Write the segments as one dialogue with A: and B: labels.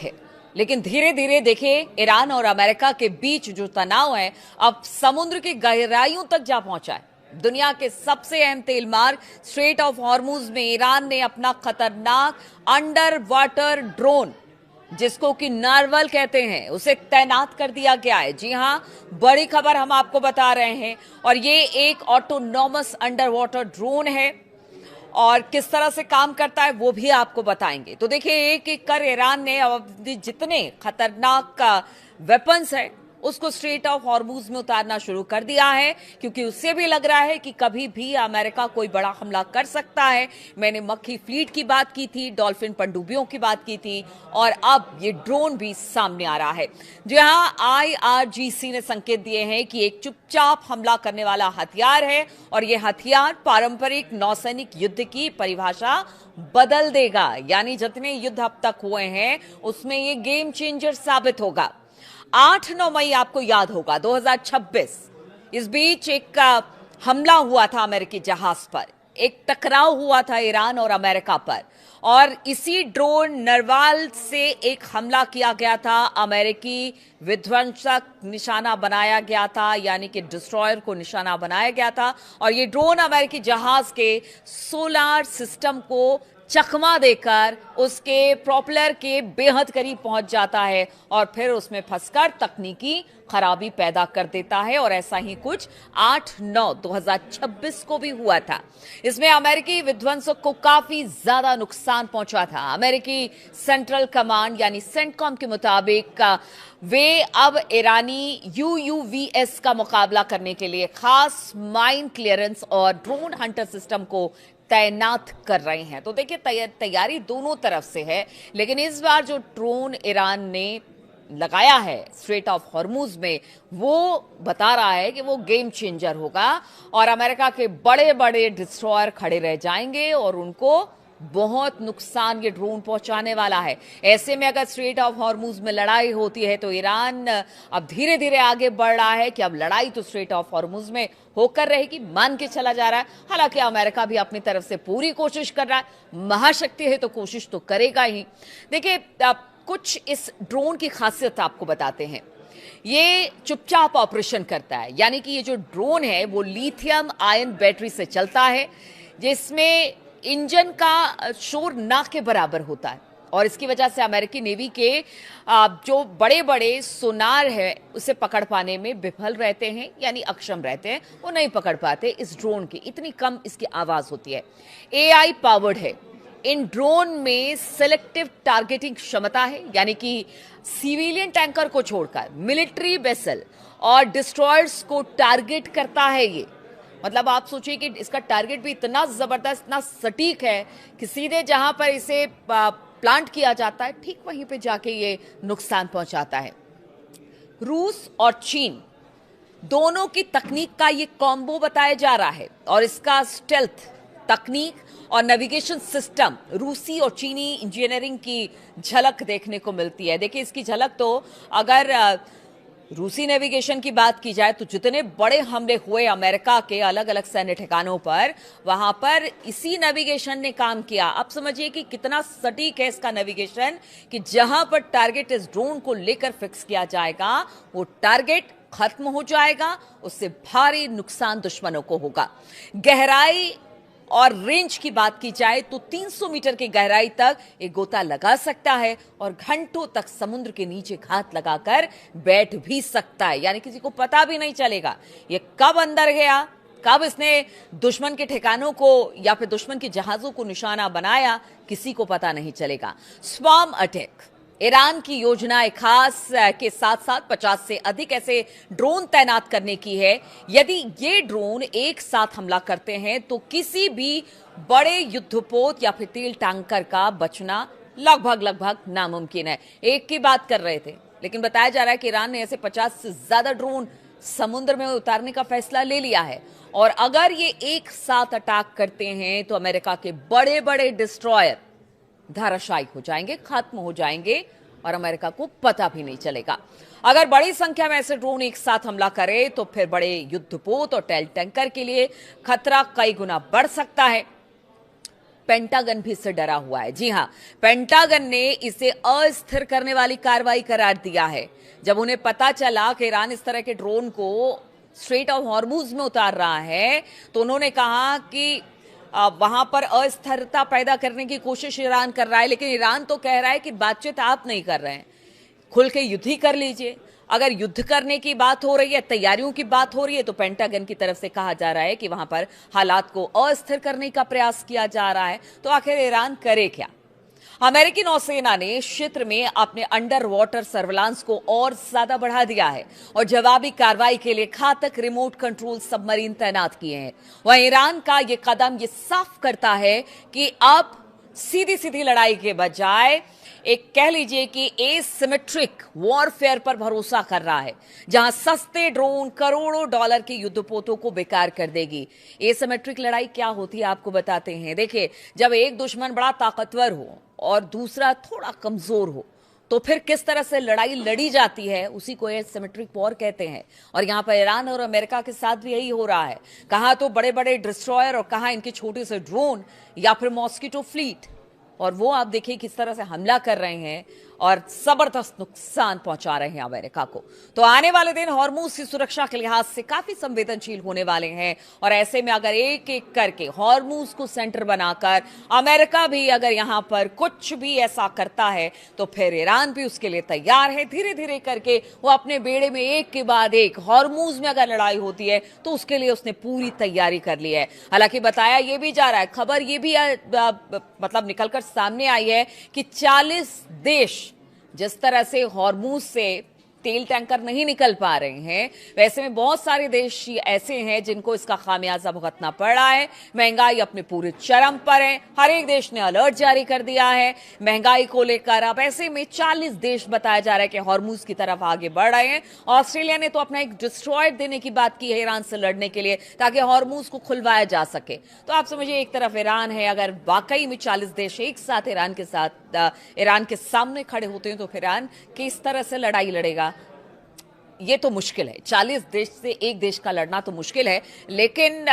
A: है। लेकिन धीरे धीरे देखिए ईरान और अमेरिका के बीच जो तनाव है अब समुद्र की गहराइयों तक जा पहुंचा है। दुनिया के सबसे अहम तेल मार्ग स्ट्रेट ऑफ हॉर्मुज में ईरान ने अपना खतरनाक अंडर वाटर ड्रोन, जिसको कि नार्वल कहते हैं, उसे तैनात कर दिया गया है। जी हां, बड़ी खबर हम आपको बता रहे हैं। और ये एक ऑटोनॉमस अंडर वाटर ड्रोन है और किस तरह से काम करता है वो भी आपको बताएंगे। तो देखिए एक एक कर ईरान ने अपने जितने खतरनाक वेपन्स है उसको स्ट्रेट ऑफ हॉर्मुज में उतारना शुरू कर दिया है, क्योंकि उससे भी लग रहा है कि कभी भी अमेरिका कोई बड़ा हमला कर सकता है। मैंने मक्खी फ्लीट की बात की थी, डॉल्फिन पनडुब्बियों की बात की थी और अब ये ड्रोन भी सामने आ रहा है। जी हां, IRGC ने संकेत दिए हैं कि एक चुपचाप हमला करने वाला हथियार है और यह हथियार पारंपरिक नौसैनिक युद्ध की परिभाषा बदल देगा। यानी जितने युद्ध अब तक हुए हैं उसमें ये गेम चेंजर साबित होगा। 8-9 मई आपको याद होगा 2026, इस बीच एक हमला हुआ था अमेरिकी जहाज पर, एक टकराव हुआ था ईरान और अमेरिका पर और इसी ड्रोन नरवाल से एक हमला किया गया था। अमेरिकी विध्वंसक निशाना बनाया गया था, यानी कि डिस्ट्रॉयर को निशाना बनाया गया था और ये ड्रोन अमेरिकी जहाज के सोलार सिस्टम को चकमा देकर उसके प्रोपेलर के बेहद करीब पहुंच जाता है और फिर उसमें फंसकर तकनीकी खराबी पैदा कर देता है। और ऐसा ही कुछ 8-9-2026 को भी हुआ था। इसमें अमेरिकी विध्वंसक को काफी ज्यादा नुकसान पहुंचा था। अमेरिकी सेंट्रल कमांड यानी सेंटकॉम के मुताबिक वे अब ईरानी UUVs का मुकाबला करने के लिए खास माइन क्लियरेंस और ड्रोन हंटर सिस्टम को तैनात कर रहे हैं। तो देखिए तैयारी दोनों तरफ से है, लेकिन इस बार जो ड्रोन ईरान ने लगाया है स्ट्रेट ऑफ हॉर्मुज में वो बता रहा है कि वो गेम चेंजर होगा और अमेरिका के बड़े बड़े डिस्ट्रॉयर खड़े रह जाएंगे और उनको बहुत नुकसान ये ड्रोन पहुंचाने वाला है। ऐसे में अगर स्ट्रेट ऑफ हॉर्मुज में लड़ाई होती है तो ईरान अब धीरे धीरे आगे बढ़ रहा है कि अब लड़ाई तो स्ट्रेट ऑफ हॉर्मुज में होकर रहेगी, मान के चला जा रहा है। हालांकि अमेरिका भी अपनी तरफ से पूरी कोशिश कर रहा है, महाशक्ति है तो कोशिश तो करेगा ही। देखिए कुछ इस ड्रोन की खासियत आपको बताते हैं। ये चुपचाप ऑपरेशन करता है, यानी कि ये जो ड्रोन है वो लिथियम आयन बैटरी से चलता है, जिसमें इंजन का शोर ना के बराबर होता है और इसकी वजह से अमेरिकी नेवी के जो बड़े बड़े सोनार है उसे पकड़ पाने में विफल रहते हैं, यानी अक्षम रहते हैं, वो नहीं पकड़ पाते इस ड्रोन की, इतनी कम इसकी आवाज होती है। AI पावर्ड है। इन ड्रोन में सिलेक्टिव टारगेटिंग क्षमता है, यानी कि सिविलियन टैंकर को छोड़कर मिलिट्री वेसल और डिस्ट्रॉयर्स को टारगेट करता है ये। मतलब आप सोचिए कि इसका टारगेट भी इतना जबरदस्त, इतना सटीक है कि सीधे जहां पर इसे प्लांट किया जाता है ठीक वहीं पे जाके ये नुकसान पहुंचाता है। रूस और चीन दोनों की तकनीक का ये कॉम्बो बताया जा रहा है और इसका स्टेल्थ तकनीक और नेविगेशन सिस्टम, रूसी और चीनी इंजीनियरिंग की झलक देखने को मिलती है। देखिए इसकी झलक तो अगर रूसी नेविगेशन की बात की जाए तो जितने बड़े हमले हुए अमेरिका के अलग अलग सैन्य ठिकानों पर, वहां पर इसी नेविगेशन ने काम किया। अब समझिए कि कितना सटीक है इसका नेविगेशन कि जहां पर टारगेट इस ड्रोन को लेकर फिक्स किया जाएगा वो टारगेट खत्म हो जाएगा, उससे भारी नुकसान दुश्मनों को होगा। गहराई और रेंज की बात की जाए तो 300 मीटर की गहराई तक एक गोता लगा सकता है और घंटों तक समुद्र के नीचे घात लगाकर बैठ भी सकता है, यानी किसी को पता भी नहीं चलेगा ये कब अंदर गया, कब इसने दुश्मन के ठिकानों को या फिर दुश्मन के जहाजों को निशाना बनाया, किसी को पता नहीं चलेगा। स्वार्म अटैक, ईरान की योजना खास के साथ साथ 50 से अधिक ऐसे ड्रोन तैनात करने की है। यदि ये ड्रोन एक साथ हमला करते हैं तो किसी भी बड़े युद्धपोत या फिर तेल टैंकर का बचना लगभग नामुमकिन है। एक की बात कर रहे थे, लेकिन बताया जा रहा है कि ईरान ने ऐसे 50 से ज्यादा ड्रोन समुद्र में उतारने का फैसला ले लिया है और अगर ये एक साथ अटैक करते हैं तो अमेरिका के बड़े बड़े डिस्ट्रॉयर धाराशायी हो जाएंगे, खत्म हो जाएंगे और अमेरिका को पता भी नहीं चलेगा। अगर बड़ी संख्या में ऐसे ड्रोन एक साथ हमला करे तो फिर बड़े युद्धपोत और तेल टैंकर के लिए खतरा कई गुना बढ़ सकता है। पेंटागन भी इससे डरा हुआ है। जी हां, पेंटागन ने इसे अस्थिर करने वाली कार्रवाई करार दिया है। जब उन्हें पता चला कि ईरान इस तरह के ड्रोन को स्ट्रेट ऑफ हॉर्मुज में उतार रहा है, तो उन्होंने कहा कि वहां पर अस्थिरता पैदा करने की कोशिश ईरान कर रहा है, लेकिन ईरान तो कह रहा है कि बातचीत आप नहीं कर रहे हैं, खुल के युद्ध ही कर लीजिए। अगर युद्ध करने की बात हो रही है, तैयारियों की बात हो रही है, तो पेंटागन की तरफ से कहा जा रहा है कि वहां पर हालात को अस्थिर करने का प्रयास किया जा रहा है। तो आखिर ईरान करे क्या? अमेरिकी नौसेना ने इस क्षेत्र में अपने अंडर वाटर सर्विलांस को और ज्यादा बढ़ा दिया है और जवाबी कार्रवाई के लिए घातक रिमोट कंट्रोल सबमरीन तैनात किए हैं। वहीं ईरान का यह कदम यह साफ करता है कि अब सीधी सीधी लड़ाई के बजाय एक कह लीजिए कि एसिमेट्रिक वॉरफेयर पर भरोसा कर रहा है, जहां सस्ते ड्रोन करोड़ों डॉलर के युद्धपोतों को बेकार कर देगी। एसिमेट्रिक लड़ाई क्या होती है आपको बताते हैं। देखिए, जब एक दुश्मन बड़ा ताकतवर हो और दूसरा थोड़ा कमजोर हो, तो फिर किस तरह से लड़ाई लड़ी जाती है, उसी को एसिमेट्रिक वॉर कहते हैं। और यहां पर ईरान और अमेरिका के साथ भी यही हो रहा है। कहां तो बड़े बड़े डिस्ट्रॉयर और कहां इनके छोटे से ड्रोन या फिर मॉस्किटो फ्लीट, और वो आप देखिए किस तरह से हमला कर रहे हैं और जबरदस्त नुकसान पहुंचा रहे हैं अमेरिका को। तो आने वाले दिन हॉर्मुज की सुरक्षा के लिहाज से काफी संवेदनशील होने वाले हैं, और ऐसे में अगर एक एक करके हॉर्मुज को सेंटर बनाकर अमेरिका भी अगर यहां पर कुछ भी ऐसा करता है, तो फिर ईरान भी उसके लिए तैयार है। धीरे धीरे करके वो अपने बेड़े में एक के बाद एक, हॉर्मुज में अगर लड़ाई होती है तो उसके लिए उसने पूरी तैयारी कर ली है। हालांकि बताया यह भी जा रहा है, खबर यह भी मतलब निकलकर सामने आई है कि 40 देश जिस तरह से हॉर्मुज से तेल टैंकर नहीं निकल पा रहे हैं, वैसे में बहुत सारे देश ऐसे हैं जिनको इसका खामियाजा भुगतना पड़ रहा है। महंगाई अपने पूरे चरम पर है, हर एक देश ने अलर्ट जारी कर दिया है महंगाई को लेकर। अब ऐसे में 40 देश बताया जा रहा है कि हॉर्मुज की तरफ आगे बढ़ रहे हैं। ऑस्ट्रेलिया ने तो अपना एक डिस्ट्रॉयर देने की बात की है ईरान से लड़ने के लिए, ताकि हॉर्मुज को खुलवाया जा सके। तो आप समझिए, एक तरफ ईरान है, अगर वाकई में 40 देश एक साथ ईरान के सामने खड़े होते हैं, तो फिर ईरान किस तरह से लड़ाई लड़ेगा, ये तो मुश्किल है। 40 देश से एक देश का लड़ना तो मुश्किल है, लेकिन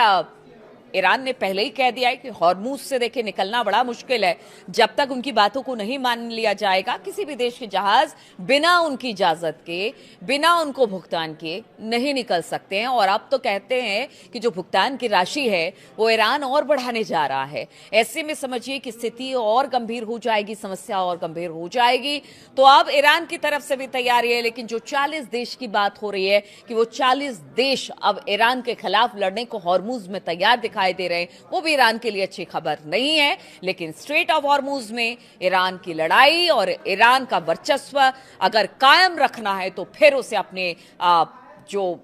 A: ईरान ने पहले ही कह दिया है कि हॉर्मुज से देखिए निकलना बड़ा मुश्किल है। जब तक उनकी बातों को नहीं मान लिया जाएगा, किसी भी देश के जहाज बिना उनकी इजाजत के, बिना उनको भुगतान किए नहीं निकल सकते हैं। और अब तो कहते हैं कि जो भुगतान की राशि है वो ईरान और बढ़ाने जा रहा है। ऐसे में समझिए कि स्थिति और गंभीर हो जाएगी, समस्या और गंभीर हो जाएगी। तो अब ईरान की तरफ से भी तैयारी है, लेकिन जो 40 देश की बात हो रही है कि वो 40 देश अब ईरान के खिलाफ लड़ने को हॉर्मुज में तैयार दिखाई दे रहे हैं, वो भी ईरान के लिए अच्छी खबर नहीं है। लेकिन स्ट्रेट ऑफ हॉर्मुज में ईरान की लड़ाई और ईरान का वर्चस्व अगर कायम रखना है, तो फिर उसे अपने जो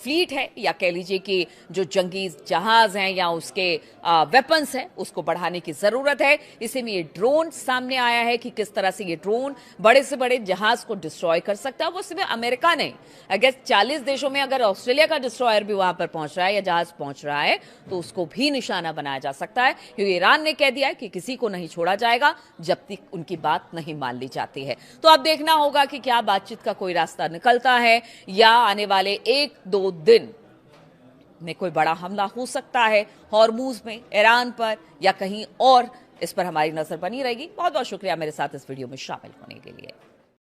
A: फ्लीट है, या कह लीजिए कि जो जंगी जहाज हैं या उसके वेपन्स हैं, उसको बढ़ाने की जरूरत है। इसी में ये ड्रोन सामने आया है कि किस तरह से ये ड्रोन बड़े से बड़े जहाज को डिस्ट्रॉय कर सकता है। वो सिर्फ अमेरिका नहीं, अगर 40 देशों में अगर ऑस्ट्रेलिया का डिस्ट्रॉयर भी वहां पर पहुंच रहा है या जहाज पहुंच रहा है, तो उसको भी निशाना बनाया जा सकता है, क्योंकि ईरान ने कह दिया है कि किसी को नहीं छोड़ा जाएगा जब तक उनकी बात नहीं मान ली जाती है। तो अब देखना होगा कि क्या बातचीत का कोई रास्ता निकलता है, या आने वाले 1-2 दिन में कोई बड़ा हमला हो सकता है हॉर्मुज में, ईरान पर या कहीं और। इस पर हमारी नजर बनी रहेगी। बहुत बहुत शुक्रिया मेरे साथ इस वीडियो में शामिल होने के लिए।